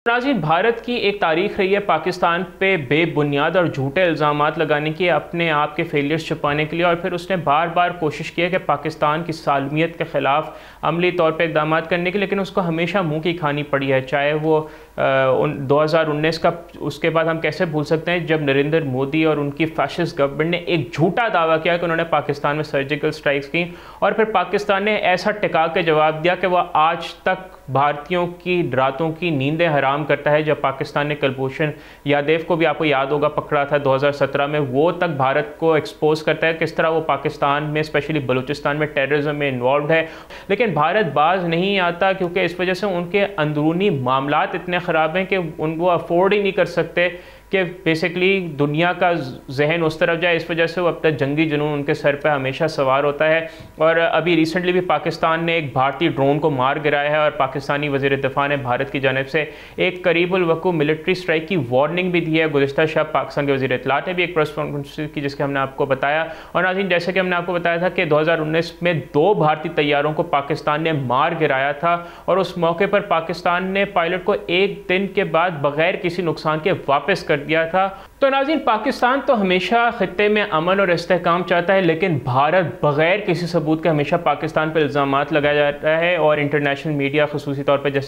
नाज़रीन, भारत की एक तारीख रही है पाकिस्तान पे बेबुनियाद और झूठे इल्ज़ामात लगाने की, अपने आप के फेलियर्स छुपाने के लिए, और फिर उसने बार बार कोशिश की है कि पाकिस्तान की सालमियत के ख़िलाफ़ अमली तौर पे इक़दाम करने की, लेकिन उसको हमेशा मुँह की खानी पड़ी है। चाहे वो 2019 का, उसके बाद हम कैसे भूल सकते हैं जब नरेंद्र मोदी और उनकी फैशिस्ट गवर्नमेंट ने एक झूठा दावा किया कि उन्होंने पाकिस्तान में सर्जिकल स्ट्राइक्स की, और फिर पाकिस्तान ने ऐसा टिका के जवाब दिया कि वह आज तक भारतीयों की रातों की नींदें हराम करता है। जब पाकिस्तान ने कुलभूषण यादव को भी, आपको याद होगा, पकड़ा था 2017 में, वो तक भारत को एक्सपोज करता है किस तरह वो पाकिस्तान में, स्पेशली बलूचिस्तान में टेररिज्म में इन्वॉल्व है। लेकिन भारत बाज नहीं आता, क्योंकि इस वजह से उनके अंदरूनी मामलात इतने ख़राब हैं कि उनको अफोर्ड ही नहीं कर सकते कि बेसिकली दुनिया का जहन उस तरफ जाए। इस वजह से वो अब तक जंगी जुनून उनके सर पे हमेशा सवार होता है। और अभी रिसेंटली भी पाकिस्तान ने एक भारतीय ड्रोन को मार गिराया है, और पाकिस्तानी वज़ीर दिफ़ा ने भारत की जानिब से एक करीबुल वक़ू मिलिट्री स्ट्राइक की वार्निंग भी दी है। गुज़िश्ता शब पाकिस्तान के वज़ीर इत्तलात ने भी एक प्रेस कॉन्फ्रेंस की, जिसके हमने आपको बताया। और नाज़रीन, जैसे कि हमने आपको बताया था कि 2019 में 2 भारतीय तैयारों को पाकिस्तान ने मार गिराया था, और उस मौके पर पाकिस्तान ने पायलट को एक दिन के बाद बग़ैर किसी नुकसान के वापस कर दिया था। तो नाज़रीन, पाकिस्तान तो हमेशा खित्ते में अमन और इस्तेहकाम चाहता है, लेकिन भारत बग़ैर किसी सबूत के हमेशा पाकिस्तान पर इल्ज़ामात लगाया जाता है। और इंटरनेशनल मीडिया, ख़ुसूसी तौर पर जैसे